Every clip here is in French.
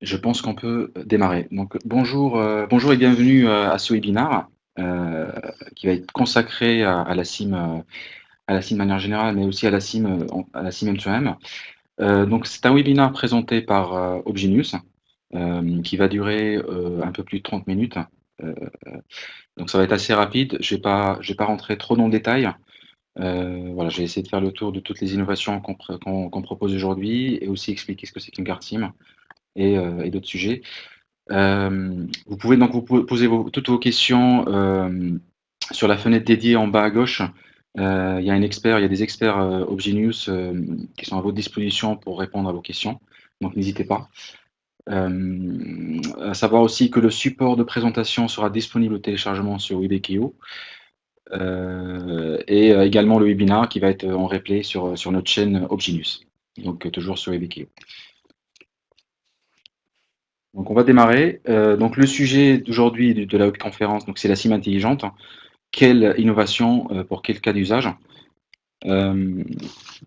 Je pense qu'on peut démarrer. Donc, bonjour et bienvenue à ce webinaire qui va être consacré à la CIM, à la CIM de manière générale, mais aussi à la CIM, à la CIM M2M. Donc, c'est un webinaire présenté par Obgenius qui va durer un peu plus de 30 minutes. Euh, donc, ça va être assez rapide. Je vais pas rentrer trop dans le détail. Voilà, j'ai essayé de faire le tour de toutes les innovations qu'on propose aujourd'hui et aussi expliquer ce que c'est qu'une carte SIM et d'autres sujets. Vous pouvez donc poser toutes vos questions sur la fenêtre dédiée en bas à gauche. Il y a des experts Obgenius qui sont à votre disposition pour répondre à vos questions. Donc n'hésitez pas. À savoir aussi que le support de présentation sera disponible au téléchargement sur Webekio. Et également le webinaire qui va être en replay sur notre chaîne Obgenius. Donc toujours sur Webekio. Donc on va démarrer. Donc le sujet d'aujourd'hui de la webconférence, donc c'est la SIM intelligente. Quelle innovation pour quel cas d'usage? Euh,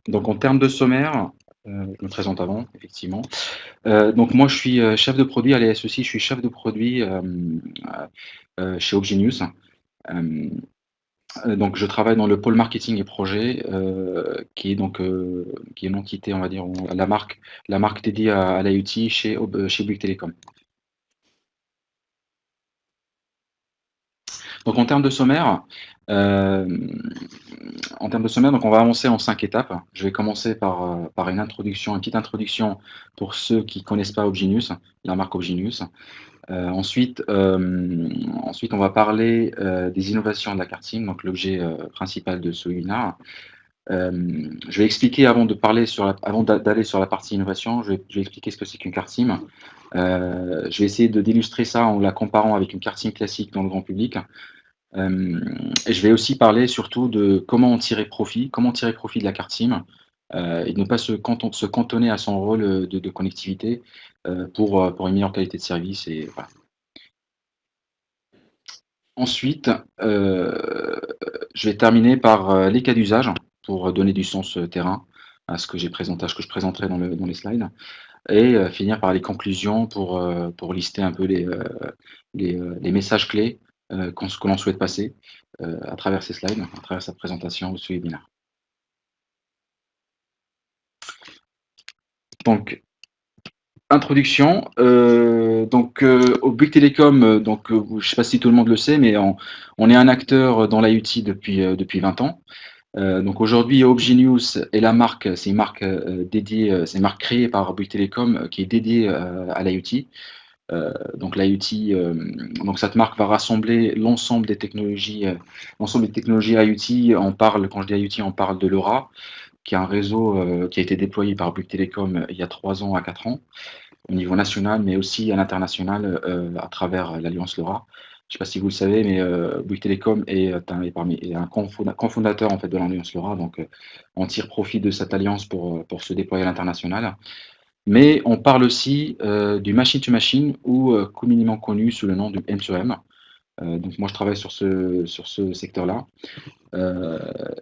donc en termes de sommaire, je me présente avant, effectivement. Donc moi je suis chef de produit à l'ESEC, je suis chef de produit chez Obgenius. Euh, donc je travaille dans le pôle marketing et projet, qui est une entité, on va dire, la marque dédiée à l'IoT chez Bouygues Telecom. Donc euh, en termes de sommaire, donc on va avancer en 5 étapes. Je vais commencer par une petite introduction pour ceux qui ne connaissent pas Obgenius, la marque Obgenius. Ensuite, on va parler des innovations de la carte SIM, donc l'objet principal de ce webinaire. Je vais expliquer avant d'aller sur la partie innovation, je vais expliquer ce que c'est qu'une carte SIM. Je vais essayer d'illustrer ça en la comparant avec une carte SIM classique dans le grand public. Et je vais aussi parler surtout de comment tirer profit de la carte SIM et ne pas se cantonner à son rôle de connectivité pour une meilleure qualité de service. Et voilà. Ensuite, je vais terminer par les cas d'usage pour donner du sens terrain à ce que à ce que je présenterai dans les slides, et finir par les conclusions pour lister un peu les messages clés que l'on souhaite passer à travers ces slides, à travers cette présentation ou ce webinaire. Donc, introduction. Au Bouygues Telecom, je ne sais pas si tout le monde le sait, mais on est un acteur dans l'IoT depuis 20 ans. Donc aujourd'hui, Obgenius est la marque, c'est une marque dédiée, c'est une marque créée par Bouygues Telecom qui est dédiée à l'IoT. Donc l'IoT, donc cette marque va rassembler l'ensemble des technologies IoT. Quand je dis IoT, on parle de LoRa, qui est un réseau qui a été déployé par Bouygues Telecom il y a 3 ans à 4 ans, au niveau national, mais aussi à l'international à travers l'Alliance LoRa. Je ne sais pas si vous le savez, mais Bouygues Telecom est un cofondateur en fait, de l'Alliance LoRa. Donc, on tire profit de cette alliance pour se déployer à l'international. Mais on parle aussi du machine-to-machine ou communément connu sous le nom du M2M. Donc, moi, je travaille sur ce secteur-là.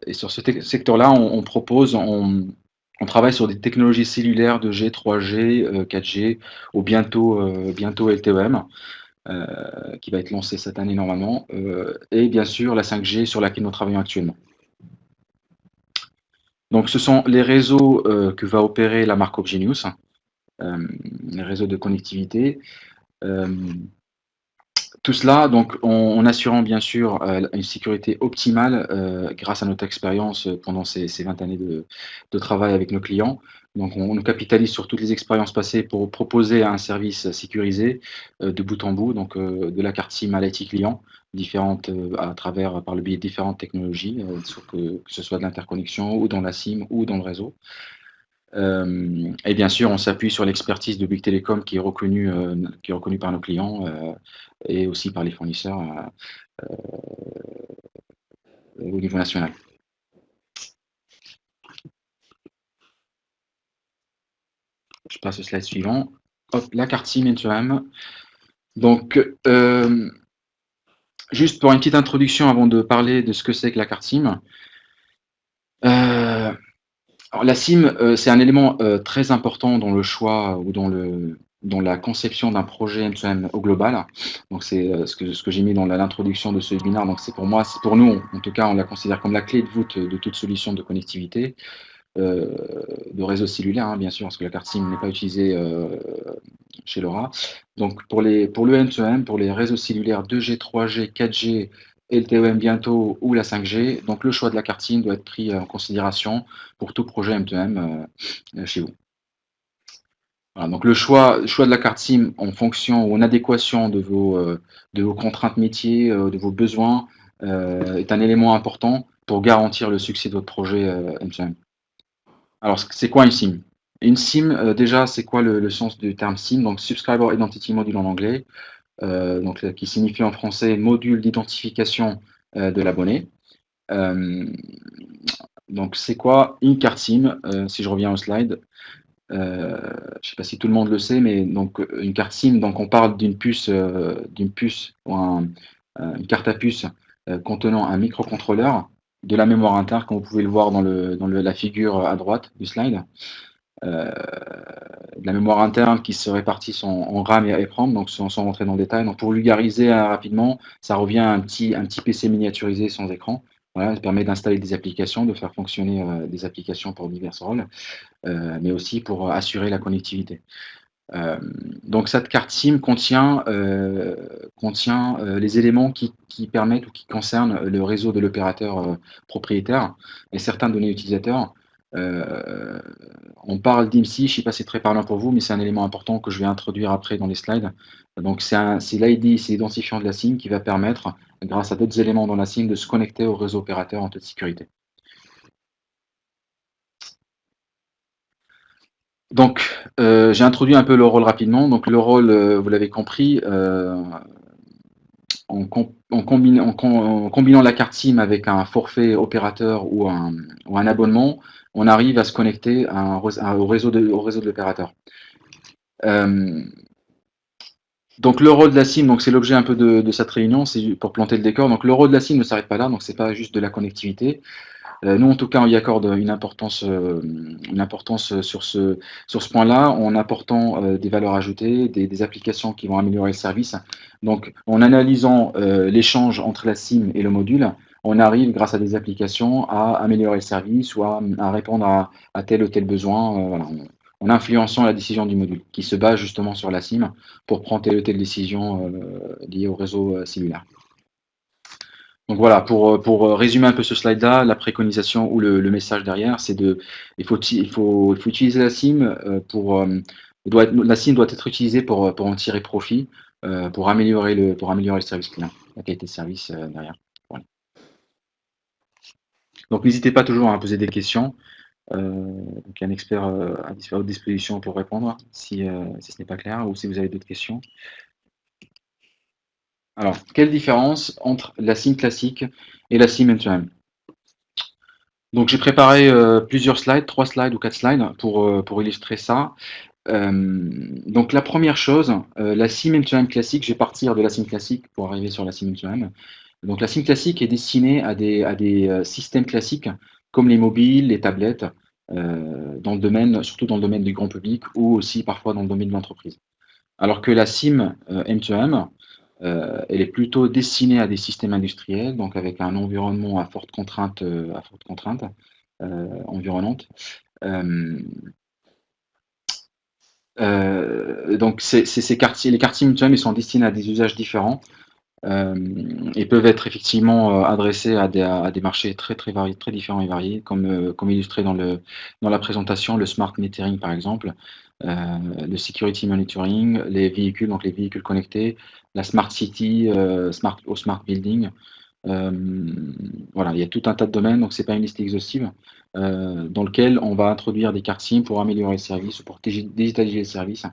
Et sur ce secteur-là, on travaille sur des technologies cellulaires 2G, 3G, 4G, ou bientôt LTE-M, qui va être lancé cette année normalement, et bien sûr la 5G sur laquelle nous travaillons actuellement. Donc ce sont les réseaux que va opérer la marque Obgenius, les réseaux de connectivité. Euh, Tout cela, donc, en assurant bien sûr une sécurité optimale grâce à notre expérience pendant ces 20 années de travail avec nos clients. Donc, on nous capitalise sur toutes les expériences passées pour proposer un service sécurisé de bout en bout, donc de la carte SIM à l'IT client, par le biais de différentes technologies, que ce soit de l'interconnexion ou dans la SIM ou dans le réseau. Et bien sûr, on s'appuie sur l'expertise de Bouygues Telecom qui est reconnue par nos clients et aussi par les fournisseurs au niveau national. Je passe au slide suivant. Hop, la carte SIM M2M. Donc, juste pour une petite introduction avant de parler de ce que c'est que la carte SIM. Alors la SIM, c'est un élément, très important dans le choix ou dans la conception d'un projet M2M au global. Donc c'est, ce que j'ai mis dans l'introduction de ce webinaire. Donc c'est pour moi, c'est pour nous, en tout cas, on la considère comme la clé de voûte de toute solution de connectivité, heu, de réseau cellulaire, hein, bien sûr, parce que la carte SIM n'est pas utilisée, chez LoRa. Donc pour le M2M, pour les réseaux cellulaires 2G, 3G, 4G, LTE-M bientôt ou la 5G, donc le choix de la carte SIM doit être pris en considération pour tout projet M2M, chez vous. Voilà, donc le choix de la carte SIM en fonction ou en adéquation de vos contraintes métiers, de vos besoins, est un élément important pour garantir le succès de votre projet, M2M. Alors, c'est quoi une SIM? Une SIM, déjà, c'est quoi le sens du terme SIM? Donc Subscriber Identity Module en anglais, donc qui signifie en français module d'identification, de l'abonné. Hem, donc c'est quoi une carte SIM? Si je reviens au slide, je ne sais pas si tout le monde le sait, mais donc, une carte SIM, donc on parle d'une puce ou une carte à puce, contenant un microcontrôleur, de la mémoire interne, comme vous pouvez le voir dans la figure à droite du slide. Heu, de la mémoire interne qui se répartissent en RAM et EPROM, donc sans rentrer dans le détail. Donc pour vulgariser, rapidement, ça revient à un petit PC miniaturisé sans écran. Voilà, ça permet d'installer des applications, de faire fonctionner, des applications pour divers rôles, mais aussi pour assurer la connectivité. Donc cette carte SIM contient les éléments qui permettent ou qui concernent le réseau de l'opérateur, propriétaire et certaines données utilisateurs. Heu, on parle d'IMSI, je ne sais pas si c'est très parlant pour vous, mais c'est un élément important que je vais introduire après dans les slides. Donc c'est l'ID, c'est l'identifiant de la SIM qui va permettre, grâce à d'autres éléments dans la SIM, de se connecter au réseau opérateur en toute sécurité. Donc, j'ai introduit un peu le rôle rapidement. Donc le rôle, vous l'avez compris, en combinant la carte SIM avec un forfait opérateur ou un abonnement, on arrive à se connecter à au réseau de l'opérateur. Hem, donc le rôle de la SIM, donc c'est l'objet un peu de cette réunion, c'est pour planter le décor. Donc le rôle de la SIM ne s'arrête pas là, donc c'est pas juste de la connectivité. Nous, en tout cas, on y accorde une importance, sur ce point-là, en apportant, des valeurs ajoutées, des applications qui vont améliorer le service. Donc en analysant, l'échange entre la SIM et le module, on arrive, grâce à des applications, à améliorer le service ou à répondre à tel ou tel besoin, voilà, en influençant la décision du module, qui se base justement sur la SIM pour prendre telle ou telle décision, liée au réseau, cellulaire. Donc voilà, pour résumer un peu ce slide-là, la préconisation ou le message derrière, c'est il faut utiliser la SIM, la SIM doit être utilisée pour en tirer profit, pour améliorer le service client, la qualité de service, derrière. Voilà. Donc n'hésitez pas toujours à poser des questions, donc il y a un expert, à votre disposition pour répondre si ce n'est pas clair ou si vous avez d'autres questions. Alors, quelle différence entre la SIM classique et la SIM M2M? Donc j'ai préparé, plusieurs slides, 3 slides ou 4 slides pour illustrer ça. Donc la première chose, la SIM M2M classique, je vais partir de la SIM classique pour arriver sur la SIM M2M. Donc la SIM classique est destinée à des systèmes classiques comme les mobiles, les tablettes, dans le domaine surtout dans le domaine du grand public ou aussi parfois dans le domaine de l'entreprise. Alors que la SIM, M2M, elle est plutôt destinée à des systèmes industriels, donc avec un environnement à forte contrainte, environnante. Hem, donc ces quartiers les quartiers mutuels, ils sont destinés à des usages différents, et peuvent être effectivement, adressés à des marchés très, très variés, très différents et variés, comme illustré dans la présentation, le smart metering par exemple, heu, le security monitoring, les véhicules, donc les véhicules connectés, la smart city, smart building. Voilà, il y a tout un tas de domaines, donc c'est pas une liste exhaustive, dans lequel on va introduire des cartes SIM pour améliorer le service ou pour digitaliser le service,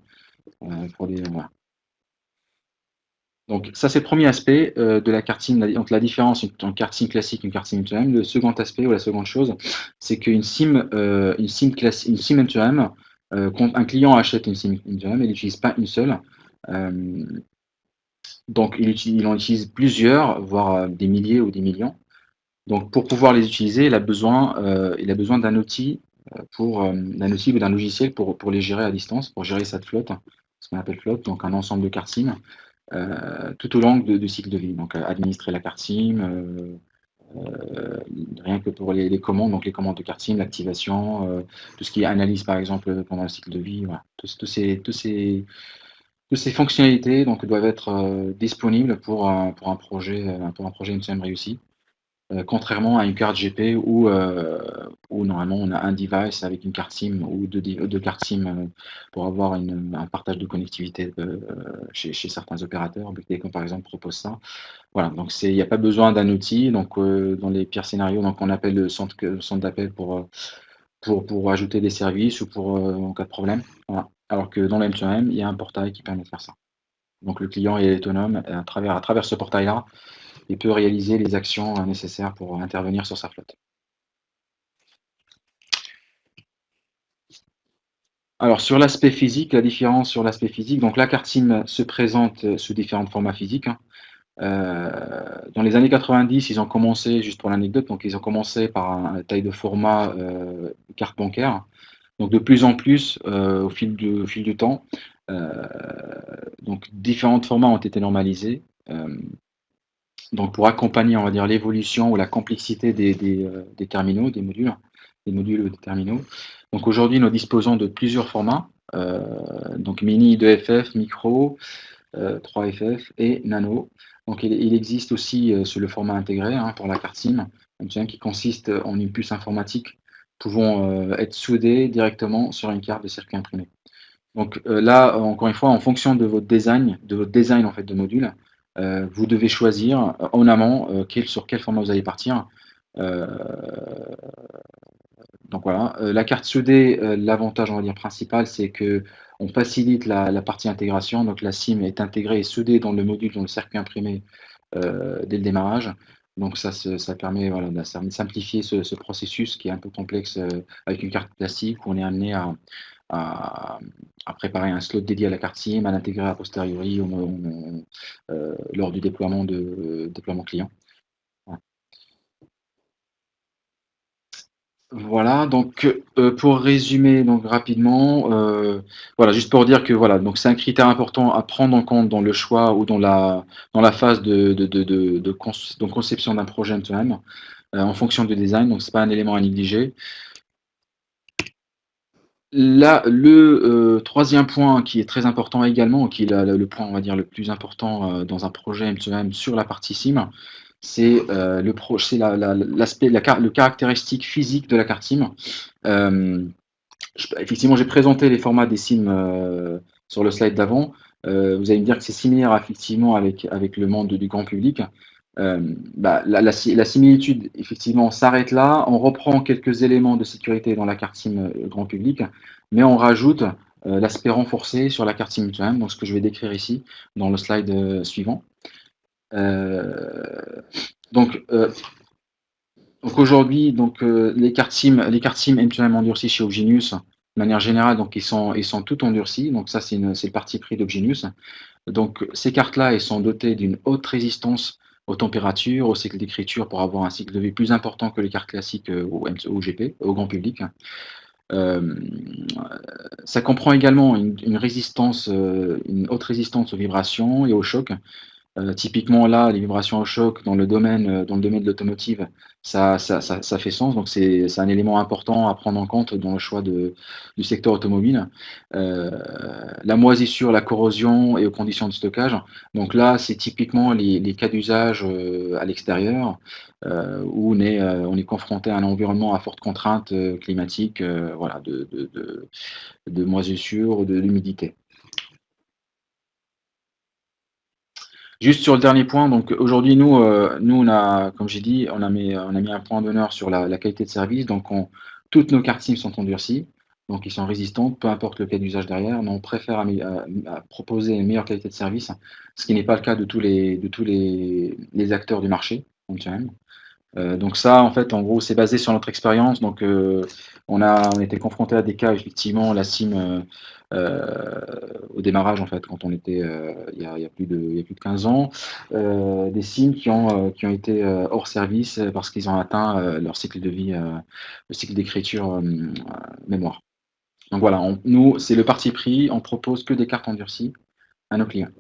voilà. Donc ça, c'est le premier aspect, de la carte SIM, donc la différence entre une carte SIM classique et une carte SIM M2M. Le second aspect ou la seconde chose, c'est qu'une SIM, une SIM M2M, quand un client achète une SIM M2M, il n'utilise pas une seule, hem, donc il en utilise plusieurs, voire, des milliers ou des millions. Donc pour pouvoir les utiliser, il a besoin d'un outil, pour, d'un outil ou d'un logiciel pour les gérer à distance, pour gérer cette flotte, ce qu'on appelle flotte, donc un ensemble de cartes SIM, tout au long du cycle de vie. Donc, administrer la carte SIM, rien que pour les commandes, donc les commandes de carte SIM, l'activation, tout ce qui est analyse par exemple, pendant le cycle de vie, voilà. Tous ces fonctionnalités donc doivent être, disponibles pour un projet MCM réussi. Contrairement à une carte GP où normalement on a un device avec une carte SIM ou 2 cartes SIM, pour avoir un partage de connectivité, chez certains opérateurs. Bouygues Telecom par exemple propose ça. Voilà, donc il y a pas besoin d'un outil, donc dans les pires scénarios, donc on appelle le centre d'appel pour ajouter des services ou en cas de problème, voilà. Alors que dans le M2M, il y a un portail qui permet de faire ça. Donc le client est autonome et à travers ce portail-là, il peut réaliser les actions, nécessaires pour intervenir sur sa flotte. Alors sur l'aspect physique, la différence sur l'aspect physique, donc la carte SIM se présente, sous différents formats physiques, hein. Dans les années 90, ils ont commencé, juste pour l'anecdote, donc ils ont commencé par un taille de format, carte bancaire. Donc de plus en plus, au fil du temps, heu, donc différents formats ont été normalisés, donc pour accompagner, on va dire, l'évolution ou la complexité des terminaux, des modules ou des terminaux. Donc aujourd'hui, nous disposons de plusieurs formats, donc mini 2FF, micro, 3FF et nano. Donc il existe aussi, sur le format intégré, hein, pour la carte SIM, qui consiste en une puce informatique pouvant, être soudée directement sur une carte de circuit imprimé. Donc, là, encore une fois, en fonction de votre design en fait de module, vous devez choisir, en amont, sur quel format vous allez partir. Heu, donc voilà, la carte soudée, l'avantage, on va dire, principal, c'est qu'on facilite la partie intégration. Donc la SIM est intégrée et soudée dans le module, dans le circuit imprimé, dès le démarrage. Donc ça permet, voilà, de simplifier ce processus qui est un peu complexe, avec une carte classique où on est amené à à préparer un slot dédié à la carte SIM, à l'intégrer a posteriori lors du déploiement client. Voilà. Voilà, donc pour résumer donc rapidement, voilà, juste pour dire que voilà, donc c'est un critère important à prendre en compte dans le choix ou dans la phase de conception d'un projet M2M, en fonction du design, donc c'est pas un élément à négliger. Là, le 3e point qui est très important également, qui est le point, on va dire, le plus important, dans un projet M2M sur la partie SIM, c'est l'aspect, le caractéristique physique de la carte SIM. Hem, Effectivement, j'ai présenté les formats des SIM, sur le slide d'avant. Vous allez me dire que c'est similaire effectivement avec le monde du grand public. Bah, la similitude effectivement s'arrête là. On reprend quelques éléments de sécurité dans la carte SIM, grand public, mais on rajoute, l'aspect renforcé sur la carte SIM M2M, donc ce que je vais décrire ici dans le slide, suivant. Heu, donc, heu donc aujourd'hui, les cartes SIM M2M endurcies chez Opgenius, de manière générale, donc ils sont toutes endurcies, donc ça c'est le parti pris d'Opgenius. Donc ces cartes-là, elles sont dotées d'une haute résistance aux températures, au cycle d'écriture pour avoir un cycle de vie plus important que les cartes classiques, au GP, au grand public. Hem, Ça comprend également une haute résistance aux vibrations et aux chocs. Typiquement là, les vibrations au choc dans le domaine de l'automotive, ça fait sens, donc c'est un élément important à prendre en compte dans le choix du secteur automobile. Heu, la moisissure, la corrosion et aux conditions de stockage. Donc là, c'est typiquement les cas d'usage, à l'extérieur, où on est confronté à un environnement à forte contrainte, climatique, voilà, de moisissure, de l'humidité. Juste sur le dernier point, donc aujourd'hui, nous on a, comme j'ai dit, on a mis un point d'honneur sur la qualité de service. Donc toutes nos cartes SIM sont endurcies, donc ils sont résistantes, peu importe le cas d'usage derrière, mais on préfère proposer une meilleure qualité de service, ce qui n'est pas le cas de tous les acteurs du marché, donc quand même. Donc ça, en fait, en gros, c'est basé sur notre expérience. Donc, on était confronté à des cas, effectivement, la SIM, au démarrage, en fait, quand on était, il y a plus de 15 ans, des SIM qui ont été, hors service, parce qu'ils ont atteint, leur cycle de vie, le cycle d'écriture, mémoire. Donc voilà, nous, c'est le parti pris, on propose que des cartes endurcies à nos clients.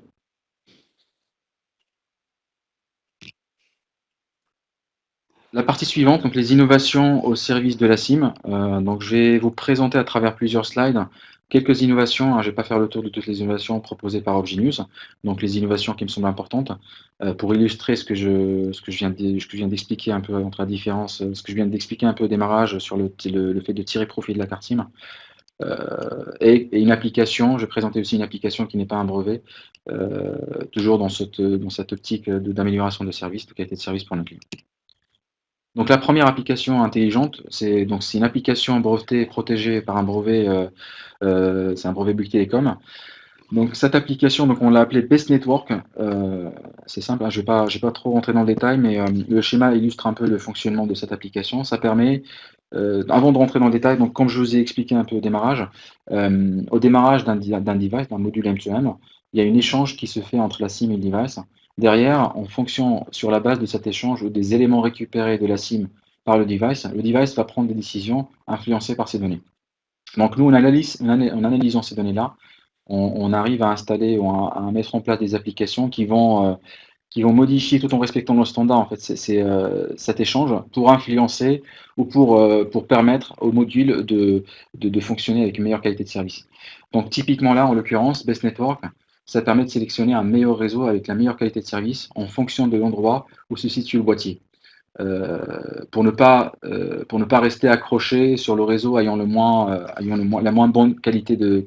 La partie suivante, donc les innovations au service de la SIM. Donc je vais vous présenter à travers plusieurs slides quelques innovations, hein, je ne vais pas faire le tour de toutes les innovations proposées par Opgenius, donc les innovations qui me semblent importantes, pour illustrer ce que je viens d'expliquer un peu entre la différence, ce que je viens d'expliquer un peu au démarrage sur le fait de tirer profit de la carte SIM. Et une application, je vais présenter aussi une application qui n'est pas un brevet, toujours dans cette optique d'amélioration de service, de qualité de service pour nos clients. Donc la première application intelligente, c'est une application brevetée, protégée par un brevet, c'est un brevet Bouygues Telecom. Donc cette application, donc on l'a appelée Best Network. C'est simple, hein, je vais pas trop rentrer dans le détail, mais le schéma illustre un peu le fonctionnement de cette application. Ça permet, avant de rentrer dans le détail, donc comme je vous ai expliqué un peu au démarrage d'un device, d'un module M2M, il y a un échange qui se fait entre la SIM et le device. Derrière, en fonction, sur la base de cet échange ou des éléments récupérés de la SIM par le device va prendre des décisions influencées par ces données. Donc nous, en analysant ces données-là, on arrive à installer ou à mettre en place des applications qui vont modifier tout en respectant nos standards, en fait, cet échange pour influencer ou pour permettre au module de fonctionner avec une meilleure qualité de service. Donc typiquement là, en l'occurrence, Best Network, ça permet de sélectionner un meilleur réseau avec la meilleure qualité de service en fonction de l'endroit où se situe le boîtier. Pour ne pas rester accroché sur le réseau la moins bonne qualité de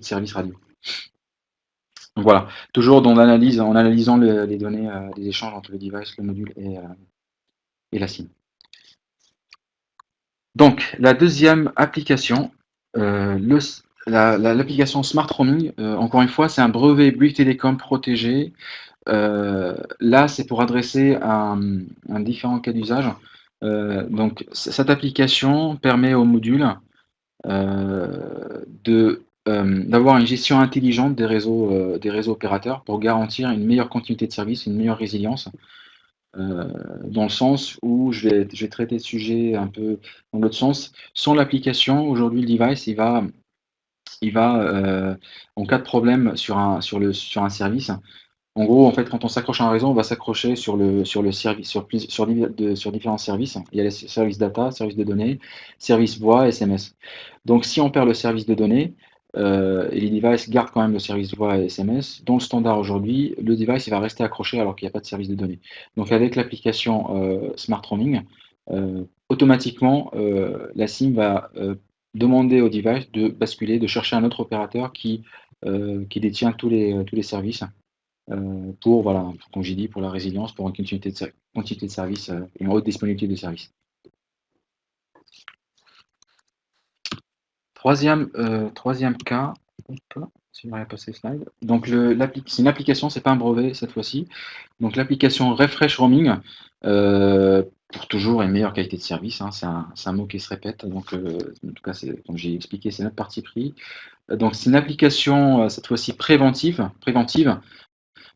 service radio. Donc voilà, toujours en analysant les données, les échanges entre le device, le module et la SIM. Donc la deuxième application, l'application Smart Roaming, encore une fois, c'est un brevet Bouygues Telecom protégé. Là, c'est pour adresser un différent cas d'usage. Donc cette application permet au module d'avoir une gestion intelligente des réseaux opérateurs pour garantir une meilleure continuité de service, une meilleure résilience, dans le sens où je vais traiter le sujet un peu dans l'autre sens. Sans l'application, aujourd'hui, le device, il va en cas de problème sur un service. En gros, en fait, quand on s'accroche à un réseau, on va s'accrocher sur le service, sur différents services. Il y a les services data, services de données, services voix, SMS. Donc, si on perd le service de données, et les devices gardent quand même le service voix et SMS, dans le standard aujourd'hui, le device il va rester accroché alors qu'il n'y a pas de service de données. Donc, avec l'application Smart Roaming, automatiquement, la SIM va demander au device de basculer, de chercher un autre opérateur qui détient tous les services pour, voilà, comme j'ai dit, pour la résilience, pour une continuité de service et une haute disponibilité de service. Troisième cas, hop, si j'arrive à passer le slide. Donc c'est une application, c'est pas un brevet cette fois-ci. Donc l'application Refresh Roaming, pour toujours une meilleure qualité de service, hein, c'est un mot qui se répète. Donc en tout cas, comme j'ai expliqué, c'est notre parti pris. Donc c'est une application cette fois-ci préventive,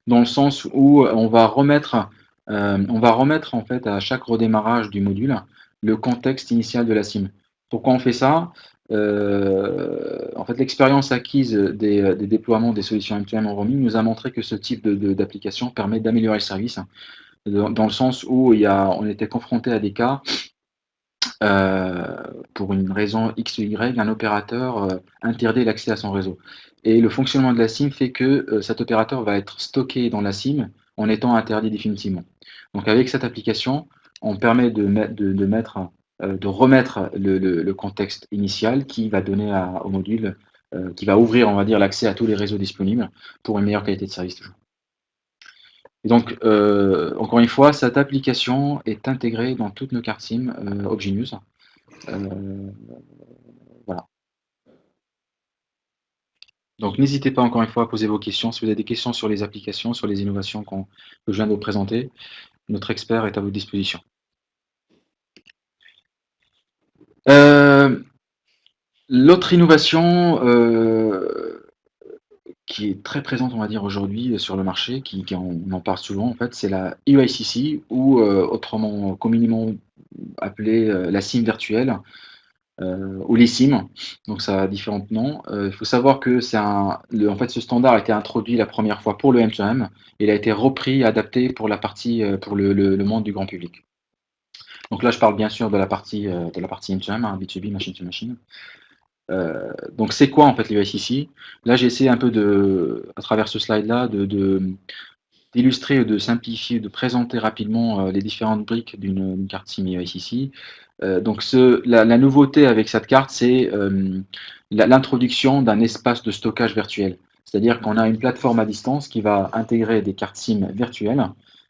dans le sens où on va remettre en fait à chaque redémarrage du module le contexte initial de la SIM. Pourquoi on fait ça? En fait, l'expérience acquise des déploiements des solutions M2M en roaming nous a montré que ce type d'application permet d'améliorer le service, dans le sens où on était confronté à des cas, pour une raison X ou Y, un opérateur interdit l'accès à son réseau. Et le fonctionnement de la SIM fait que cet opérateur va être stocké dans la SIM en étant interdit définitivement. Donc avec cette application, on permet de remettre le contexte initial qui va donner au module, qui va ouvrir, on va dire, l'accès à tous les réseaux disponibles pour une meilleure qualité de service toujours. Et donc, encore une fois, cette application est intégrée dans toutes nos cartes SIM Opgenius. Voilà. Donc n'hésitez pas encore une fois à poser vos questions. Si vous avez des questions sur les applications, sur les innovations que je viens de vous présenter, notre expert est à votre disposition. Heu, L'autre innovation, qui est très présente, on va dire, aujourd'hui, sur le marché, qui on en parle souvent, en fait, c'est la UICC ou, autrement communément appelée, la SIM virtuelle, ou les SIM. Donc ça a différents noms. Il faut savoir que c'est en fait, ce standard a été introduit la première fois pour le M2M. Il a été repris et adapté pour la partie, pour le monde du grand public. Donc là, je parle bien sûr de la partie M2M, hein, B2B, machine to machine. Donc c'est quoi en fait l'UICC? Là, j'ai essayé un peu à travers ce slide-là, d'illustrer, de simplifier, de présenter rapidement, les différentes briques d'une carte SIM UICC. Donc la nouveauté avec cette carte, c'est l'introduction d'un espace de stockage virtuel. C'est-à-dire qu'on a une plateforme à distance qui va intégrer des cartes SIM virtuelles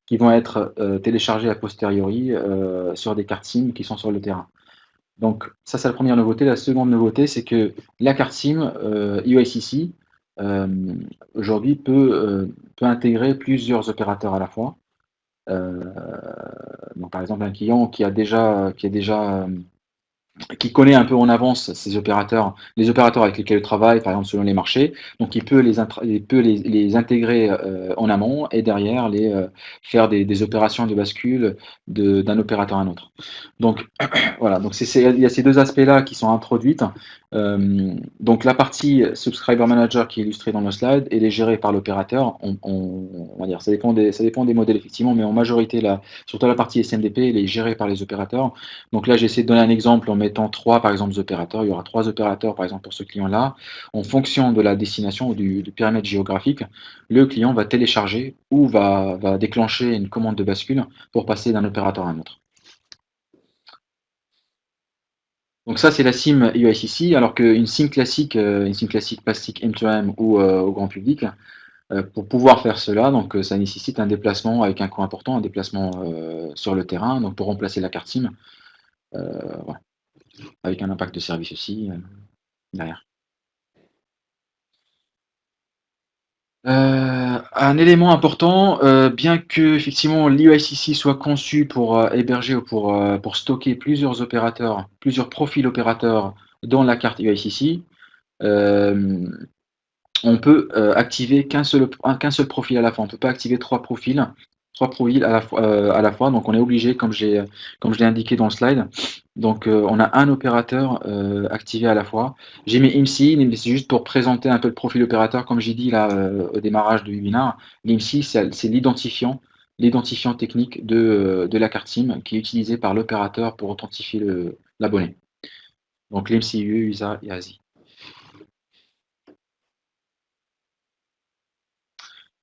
qui vont être téléchargées a posteriori sur des cartes SIM qui sont sur le terrain. Donc ça, c'est la première nouveauté. La seconde nouveauté, c'est que la carte SIM UICC aujourd'hui peut intégrer plusieurs opérateurs à la fois. Euh, donc par exemple un client qui connaît un peu en avance ces opérateurs, les opérateurs avec lesquels il travaille, par exemple selon les marchés. Donc il peut les intégrer en amont et derrière faire des opérations de bascule d'un opérateur à un autre. Donc voilà, donc il y a ces deux aspects-là qui sont introduites. Donc la partie Subscriber Manager qui est illustrée dans le slide, elle est gérée par l'opérateur. On va dire, ça dépend des modèles effectivement, mais en majorité, surtout la partie SMDP, elle est gérée par les opérateurs. Donc là, j'ai essayé de donner un exemple en mettant trois, par exemple, opérateurs. Il y aura trois opérateurs, par exemple, pour ce client-là. En fonction de la destination ou du périmètre géographique, le client va télécharger ou va déclencher une commande de bascule pour passer d'un opérateur à un autre. Donc ça, c'est la SIM UICC, alors qu'une une SIM classique plastique M2M ou au grand public, pour pouvoir faire cela, donc ça nécessite un déplacement avec un coût important, un déplacement sur le terrain, donc pour remplacer la carte SIM, voilà, avec un impact de service aussi derrière. Un élément important, bien que effectivement l'UICC soit conçu pour héberger ou pour stocker plusieurs opérateurs, plusieurs profils opérateurs dans la carte UICC, euh, on peut activer qu'un seul profil à la fois. On ne peut pas activer trois profils à la fois. Donc on est obligé, comme je l'ai indiqué dans le slide. Donc on a un opérateur activé à la fois. J'ai mis IMSI, mais c'est juste pour présenter un peu le profil opérateur, comme j'ai dit là au démarrage du webinaire. L'IMSI, c'est l'identifiant technique de la carte SIM qui est utilisé par l'opérateur pour authentifier l'abonné. Donc l'IMSIU, USA et ASI.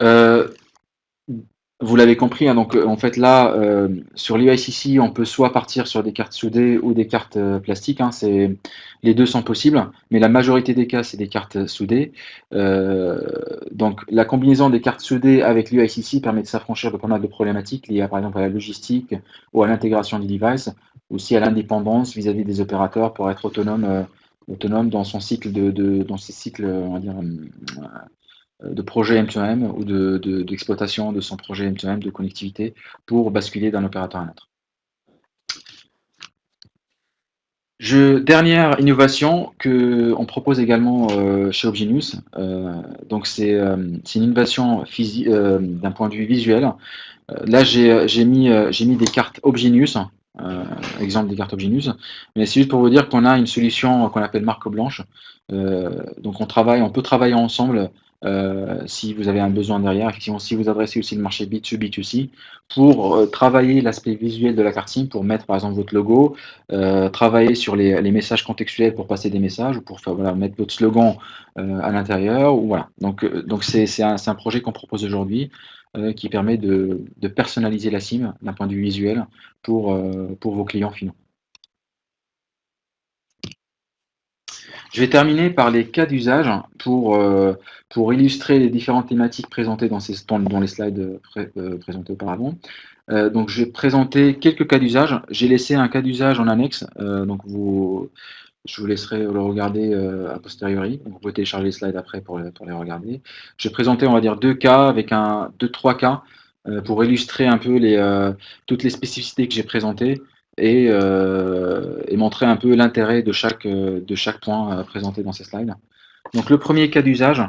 Euh, Vous l'avez compris, hein, donc en fait là, sur l'UICC, on peut soit partir sur des cartes soudées ou des cartes plastiques, hein, les deux sont possibles, mais la majorité des cas, c'est des cartes soudées. Euh, donc la combinaison des cartes soudées avec l'UICC permet de s'affranchir de pas mal de problématiques liées par exemple à la logistique ou à l'intégration du device, aussi à l'indépendance vis-à-vis des opérateurs pour être autonome dans son cycle dans ses cycles, on va dire, de projet M2M ou d'exploitation de son projet M2M de connectivité pour basculer d'un opérateur à un autre. Dernière innovation qu'on propose également chez Obgenius, donc c'est une innovation d'un point de vue visuel. Là, j'ai mis des cartes Obgenius, exemple des cartes Obgenius, mais c'est juste pour vous dire qu'on a une solution qu'on appelle marque blanche. Donc on peut travailler ensemble si vous avez un besoin derrière, effectivement, si vous adressez aussi le marché B2B, B2C, pour travailler l'aspect visuel de la carte SIM, pour mettre par exemple votre logo, travailler sur les messages contextuels pour passer des messages, ou pour voilà, mettre votre slogan à l'intérieur, ou voilà. Donc c'est un projet qu'on propose aujourd'hui qui permet de personnaliser la SIM d'un point de vue visuel pour vos clients finaux. Je vais terminer par les cas d'usage pour illustrer les différentes thématiques présentées dans les slides présentés auparavant. Donc, je vais présenter quelques cas d'usage. J'ai laissé un cas d'usage en annexe, je vous laisserai le regarder a posteriori. Donc, vous pouvez télécharger les slides après pour les regarder. Je vais présenter, on va dire, deux cas avec deux, trois cas pour illustrer un peu toutes les spécificités que j'ai présentées et montrer un peu l'intérêt de chaque point présenté dans ces slides. Donc le premier cas d'usage,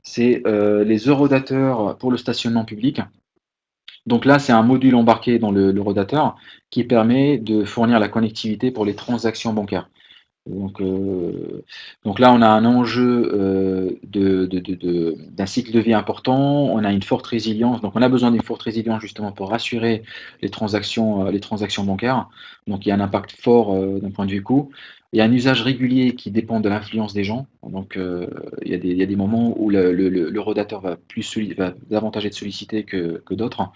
c'est les eurodateurs pour le stationnement public. Donc là, c'est un module embarqué dans l'eurodateur qui permet de fournir la connectivité pour les transactions bancaires. Donc, heu, donc là, on a un enjeu, d'un cycle de vie important, on a une forte résilience, donc on a besoin d'une forte résilience justement pour assurer les transactions bancaires. Donc il y a un impact fort, d'un point de vue coût. Il y a un usage régulier qui dépend de l'influence des gens. Donc, il y a des moments où l'eurodateur va davantage être sollicité que d'autres.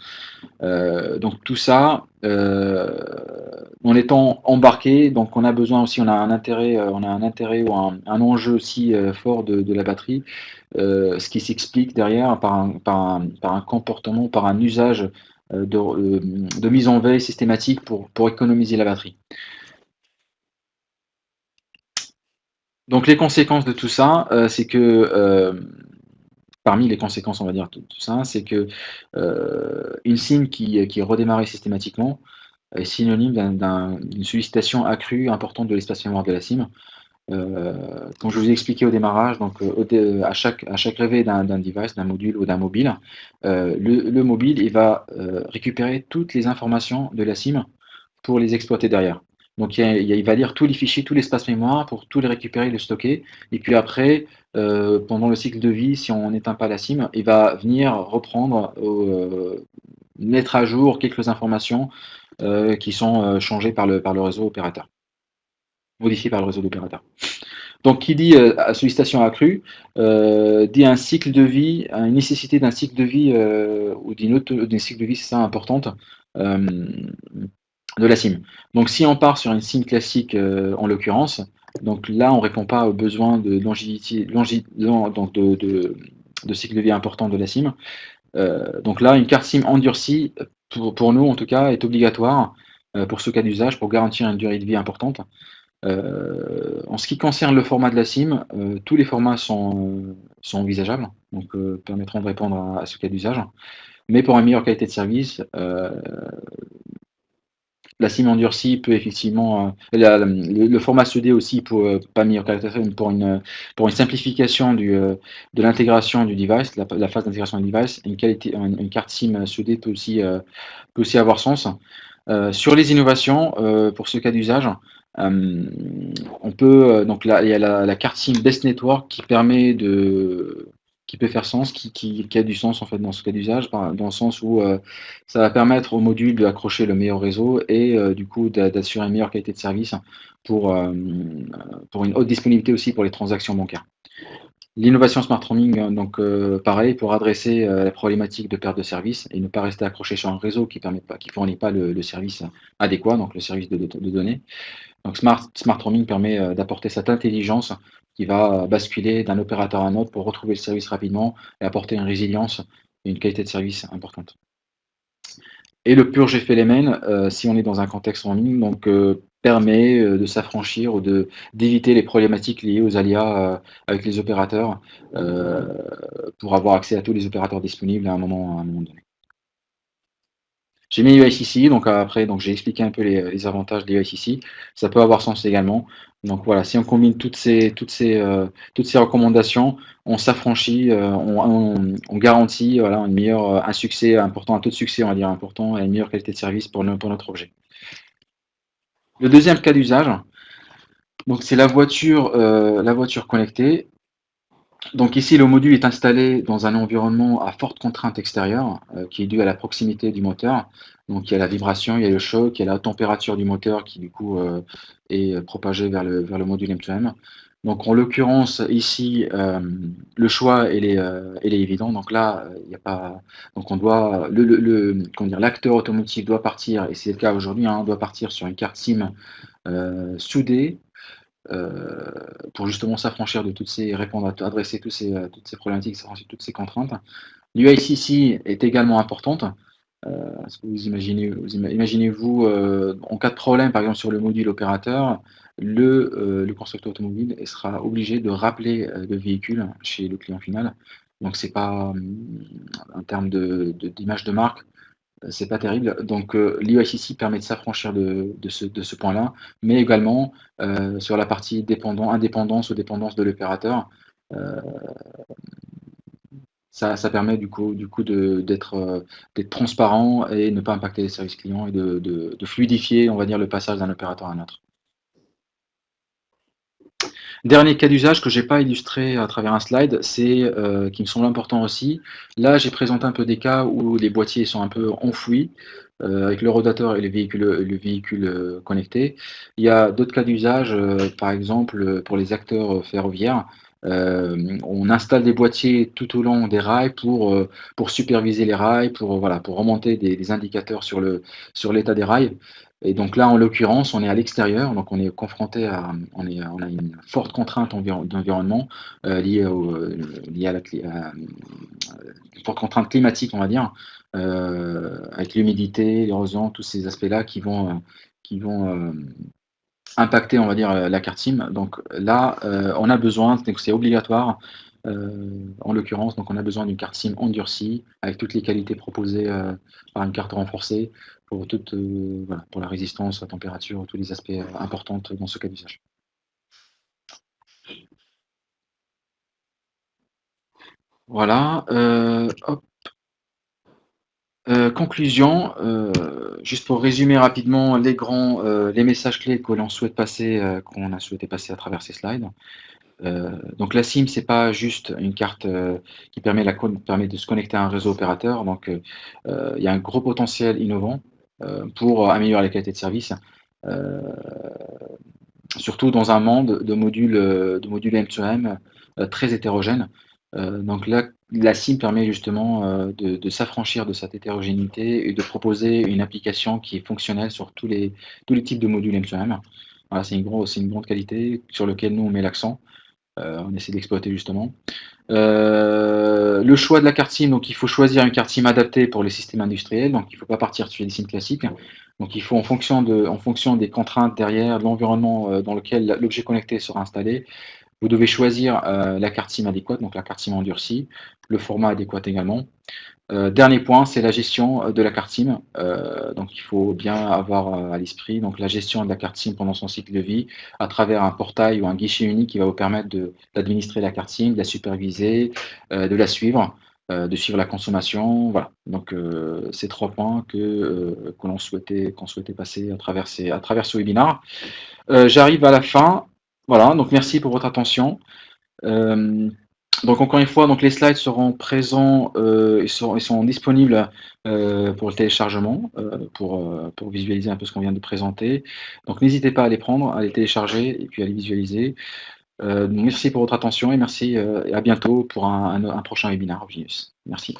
Donc tout ça, en étant embarqué, donc on a besoin aussi, on a un intérêt ou un enjeu aussi fort de la batterie, ce qui s'explique derrière par un comportement, par un usage de mise en veille systématique pour économiser la batterie. Donc les conséquences de tout ça, c'est que parmi les conséquences, on va dire, tout ça, c'est que une SIM qui est redémarrée systématiquement est synonyme d'une sollicitation accrue importante de l'espace mémoire de la SIM. Comme je vous ai expliqué au démarrage, donc à chaque réveil d'un device, d'un module ou d'un mobile, le mobile il va récupérer toutes les informations de la SIM pour les exploiter derrière. Donc il va lire tous les fichiers, tout l'espace mémoire pour tout les récupérer, le stocker. Et puis après, pendant le cycle de vie, si on n'éteint pas la SIM, il va venir reprendre, mettre à jour quelques informations qui sont changées par le réseau opérateur, modifiées par le réseau d'opérateurs. Donc qui dit sollicitation accrue, dit un cycle de vie, une nécessité d'un cycle de vie ou d'une cycle de vie, c'est ça, importante, euh, de la SIM. Donc si on part sur une SIM classique en l'occurrence, donc là on ne répond pas aux besoins de longévité, donc de cycle de vie important de la SIM. Donc là, une carte SIM endurcie, pour nous en tout cas, est obligatoire pour ce cas d'usage, pour garantir une durée de vie importante. En ce qui concerne le format de la SIM, tous les formats sont envisageables, donc permettront de répondre à ce cas d'usage. Mais pour une meilleure qualité de service, la SIM endurcie peut effectivement, le format SD aussi pour pas meilleure qualité de service, mais pour une simplification de l'intégration du device, la phase d'intégration du device, une carte SIM SD peut aussi avoir sens. Sur les innovations, pour ce cas d'usage, euh, on peut donc là, il y a la carte SIM Best Network qui peut faire sens, qui a du sens en fait dans ce cas d'usage, dans le sens où ça va permettre au module d'accrocher le meilleur réseau et du coup d'assurer une meilleure qualité de service pour, euh, pour une haute disponibilité aussi pour les transactions bancaires. L'innovation smart roaming, donc pareil, pour adresser la problématique de perte de service et ne pas rester accroché sur un réseau qui fournit pas le service adéquat, donc le service de données. Donc smart roaming permet d'apporter cette intelligence qui va basculer d'un opérateur à un autre pour retrouver le service rapidement et apporter une résilience et une qualité de service importante. Et le purge effet Lehman, si on est dans un contexte en ligne, donc permet de s'affranchir ou d'éviter les problématiques liées aux aléas avec les opérateurs pour avoir accès à tous les opérateurs disponibles à un moment donné. J'ai mis UICC, donc après, donc j'ai expliqué un peu les avantages de l'UICC. Ça peut avoir sens également. Donc voilà, si on combine toutes ces recommandations, on s'affranchit, on garantit voilà, un succès important, un taux de succès, on va dire, important et une meilleure qualité de service pour notre objet. Le deuxième cas d'usage, donc c'est la voiture connectée. Donc ici, le module est installé dans un environnement à forte contrainte extérieure, qui est due à la proximité du moteur. Donc il y a la vibration, il y a le choc, il y a la température du moteur qui du coup est propagée vers le module M2M. Donc en l'occurrence ici, le choix il est évident. Donc là, il n'y a pas, donc on doit comment dire, l'acteur automotive doit partir, et c'est le cas aujourd'hui, hein, doit partir sur une carte SIM soudée euh, pour justement s'affranchir de adresser toutes ces problématiques, s'affranchir de toutes ces contraintes. L'UICC est également importante. Est-ce que imaginez-vous, en cas de problème, par exemple sur le module opérateur, le constructeur automobile sera obligé de rappeler le véhicule chez le client final. Donc c'est pas, en termes d'image de marque, c'est pas terrible. Donc l'UICC permet de s'affranchir de ce point-là, mais également, sur la partie indépendance ou dépendance de l'opérateur, heu, ça permet du coup d'être transparent et ne pas impacter les services clients et de fluidifier, on va dire, le passage d'un opérateur à un autre. Dernier cas d'usage que j'ai pas illustré à travers un slide, c'est, qui me semble important aussi. Là, j'ai présenté un peu des cas où les boîtiers sont un peu enfouis, avec le rotateur et le véhicule connecté. Il y a d'autres cas d'usage, par exemple, pour les acteurs, ferroviaires. On installe des boîtiers tout au long des rails pour superviser les rails, voilà, pour remonter des indicateurs sur l'état des rails. Et donc là, en l'occurrence, on est à l'extérieur, donc on est confronté on a une forte contrainte d'environnement, liée une forte contrainte climatique, on va dire, avec l'humidité, l'érosion, tous ces aspects-là qui vont impacter, on va dire, la carte SIM. Donc là, on a besoin, donc c'est obligatoire, en l'occurrence, donc on a besoin d'une carte SIM endurcie avec toutes les qualités proposées, par une carte renforcée pour voilà, pour la résistance, la température, tous les aspects, importants dans ce cas d'usage. Voilà, hop, conclusion, juste pour résumer rapidement les messages clés qu'on a souhaité passer à travers ces slides. Donc la SIM, c'est pas juste une carte, qui permet de se connecter à un réseau opérateur. Donc, il y a un gros potentiel innovant, pour améliorer la qualité de service, heu, surtout dans un monde de modules M2M, très hétérogènes. Donc là, la SIM permet justement, de s'affranchir de cette hétérogénéité et de proposer une application qui est fonctionnelle sur tous les types de modules M2M. Voilà, c'est une grande qualité sur lequel nous on met l'accent. On essaie d'exploiter justement. Le choix de la carte SIM, donc il faut choisir une carte SIM adaptée pour les systèmes industriels, donc il ne faut pas partir sur des SIM classiques. Donc il faut en fonction des contraintes derrière, de l'environnement, dans lequel l'objet connecté sera installé, vous devez choisir, la carte SIM adéquate, donc la carte SIM endurcie, le format adéquat également. Dernier point, c'est la gestion, de la carte SIM. Donc il faut bien avoir, à l'esprit donc la gestion de la carte SIM pendant son cycle de vie, à travers un portail ou un guichet unique qui va vous permettre d'administrer la carte SIM, de la superviser, de la suivre, de suivre la consommation, voilà. Donc ces 3 points qu'on souhaitait passer à travers ce webinaire. J'arrive à la fin. Voilà, donc merci pour votre attention. Hem, donc encore une fois, donc les slides seront présents, ils sont disponibles, pour le téléchargement, pour visualiser un peu ce qu'on vient de présenter. Donc n'hésitez pas à les prendre, à les télécharger et puis à les visualiser. Merci pour votre attention et merci, et à bientôt pour un prochain webinaire Opinus. Merci.